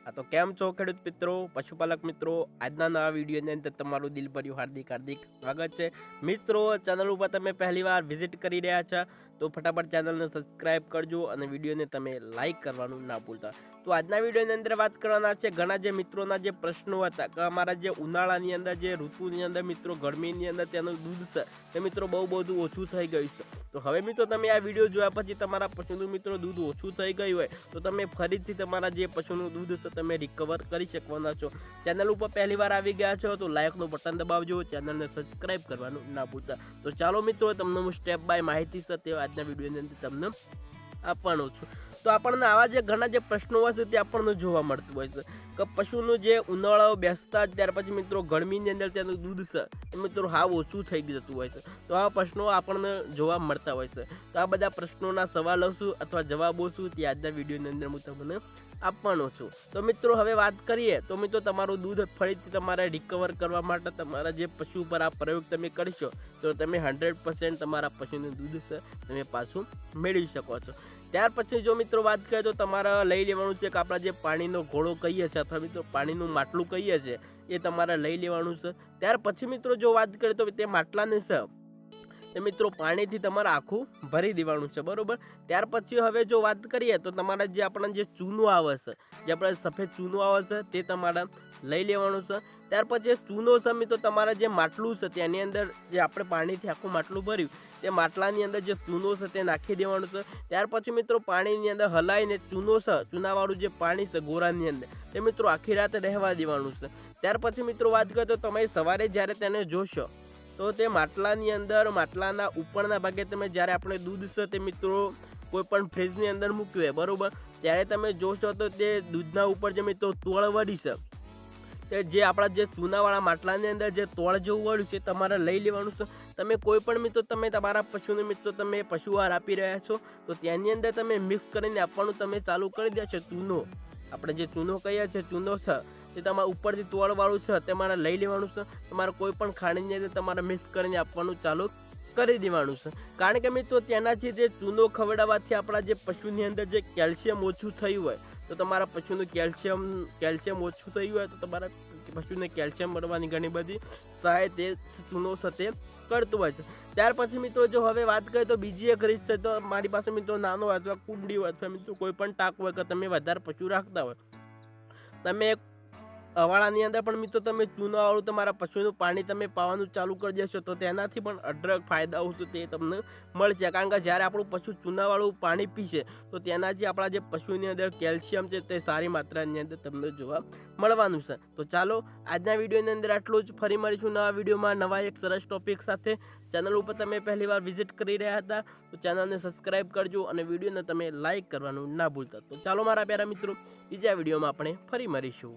हाँ तो केम छो खेडूत मित्रों पशुपालक मित्रों આજના નવા વિડીયોની અંદર તમારું દિલભર્યું હાર્દિક હાર્દિક સ્વાગત છે મિત્રો ચેનલ ઉપર તમે પહેલી વાર વિઝિટ કરી રહ્યા છો તો ફટાફટ ચેનલને સબસ્ક્રાઇબ કરજો અને વિડીયોને તમે લાઈક કરવાનું ના ભૂલતા તો આજના વિડીયોની અંદર વાત કરવાના છે ઘણા જે મિત્રોના જે પ્રશ્નો હતા કે અમારા જે ઉનાળાની અંદર જે ઋતુની અંદર મિત્રો ગરમીની અંદર તેનું દૂધ છે તે મિત્રો બહુ બધું ઓછું થઈ ગયું છે તો હવે મિત્રો તમે આ વિડીયો જોયા પછી તમારા પશુનું મિત્રો દૂધ ઓછું થઈ ગયું હોય તો તમે ફરીથી તમારા જે પશુનું દૂધ છે તમે રિકવર કરી શકવાના છો ચેનલ ઉપર પહેલી વાર આવી ગયા છો તો લાઈકનું બટન દબાવજો ચેનલને સબસ્ક્રાઇબ કરવાનું ના ભૂલતા તો ચાલો મિત્રો તમને હું સ્ટેપ બાય માહિતી સાથે આજના વિડીયોની અંદર તમને આપવાનો છું તો આપણને આવા જે ઘણા જે પ્રશ્નો હોય છે તે આપણને જોવા મળતું હોય છે કે પશુનું જે ઉનાળો બેસતા ત્યાર પછી મિત્રો ગરમીની અંદર તેનું દૂધ છે એ મિત્રો હાવ ઓછું થઈ જતું હોય છે તો આવા પ્રશ્નો આપણને જોવા મળતા હોય છે તો આ બધા પ્રશ્નોના સવાલો શું અથવા જવાબો શું તે આજના વિડીયોની અંદર હું તમને આપવાનો છું તો મિત્રો હવે વાત કરીએ તો મિત્રો તમારું દૂધ ફરીથી તમારે રિકવર કરવા માટે તમારા જે પશુ પર આ પ્રયોગ તમે કરશો તો તમે 100% તમારા પશુનું દૂધ છે તમે પાછું મેળવી શકો છો ત્યાર પછી જો મિત્રો વાત કરીએ તો તમારે લઈ લેવાનું છે કે આપણા જે પાણીનો ઘોડો કહીએ છીએ અથવા મિત્રો પાણીનું માટલું કહીએ છીએ એ તમારે લઈ લેવાનું છે ત્યાર પછી મિત્રો જો વાત કરીએ તો તે માટલાને છે તે મિત્રો પાણીથી તમારે આખું ભરી દેવાનું છે બરોબર ત્યાર પછી હવે જો વાત કરીએ તો તમારા જે આપણા જે ચૂનો આવે છે જે આપણે સફેદ ચૂનો આવે છે તે તમારે લઈ લેવાનું છે ત્યાર પછી ચૂનો છે મિત્રો તમારા જે માટલું છે તેની અંદર જે આપણે પાણીથી આખું માટલું ભર્યું તે માટલાની અંદર જે ચૂનો છે તે નાખી દેવાનું છે ત્યાર પછી મિત્રો પાણીની અંદર હલાવીને ચૂનો છે ચૂનાવાળું જે પાણી છે ગોરાની અંદર તે મિત્રો આખી રાત રહેવા દેવાનું છે ત્યાર પછી મિત્રો વાત કરીએ તો તમે સવારે જ્યારે તેને જોશો તો તે માટલાની અંદર માટલાના ઉપરના ભાગે તમે જ્યારે આપણે દૂધ છે તે મિત્રો કોઈ પણ ફ્રીજની અંદર મૂક્યું હોય બરોબર ત્યારે તમે જોશો તો તે દૂધના ઉપર જે મિત્રો તોળ વળી છે તે જે આપણા જે ચૂનાવાળા માટલાની અંદર જે તોળ જેવું વળ્યું છે તમારે લઈ લેવાનું છે તમે કોઈ પણ મિત્રો તમે તમારા પશુને મિત્રો તમે પશુ આહાર આપી રહ્યા છો તો તેની અંદર તમે મિક્સ કરીને આપવાનું તમે ચાલુ કરી દેશો ચૂનો આપણે જે ચૂનો કહીએ છીએ ચૂનો છે તે તમારે ઉપરથી તોળવાળું છે તમારે લઈ લેવાનું છે તમારે કોઈ પણ ખાણીની અંદર તમારે મિક્સ કરીને આપવાનું ચાલુ કરી દેવાનું છે કારણ કે મિત્રો તેનાથી જે ચૂનો ખવડાવવાથી આપણા જે પશુની અંદર જે કેલ્શિયમ ઓછું થયું હોય તો તમારા પશુનું કેલ્શિયમ ઓછું થયું હોય તો તમારા પશુને કેલ્શિયમ મળવાની ઘણી બધી સહાય તે ચૂનો સાથે કરતું હોય છે ત્યાર પછી મિત્રો જો હવે વાત કરીએ તો બીજી એક રીત છે તો મારી પાસે મિત્રો નાનો અથવા કુંડી હોય અથવા મિત્રો કોઈ પણ ટાંક હોય કે તમે વધારે પશુ રાખતા હોય તમે અવાળાની અંદર પણ મિત્રો તમે ચૂનાવાળું તમારા પશુનું પાણી તમે પાવાનું ચાલુ કરી દેશો તો તેનાથી પણ અઢળક ફાયદાઓ છે તે તમને મળશે કારણ કે જ્યારે આપણું પશુ ચૂનાવાળું પાણી પીશે તો તેનાથી આપણા જે પશુની અંદર કેલ્શિયમ છે તે સારી માત્રાની અંદર તમને જોવા મળવાનું છે તો ચાલો આજના વિડીયોની અંદર આટલું જ ફરી મળીશું નવા વિડીયોમાં નવા એક સરસ ટોપિક સાથે ચેનલ ઉપર તમે પહેલી વાર વિઝિટ કરી રહ્યા હતા તો ચેનલને સબસ્ક્રાઇબ કરજો અને વિડીયોને તમે લાઇક કરવાનું ના ભૂલતા તો ચાલો મારા પ્યારા મિત્રો બીજા વિડીયોમાં આપણે ફરી મળીશું।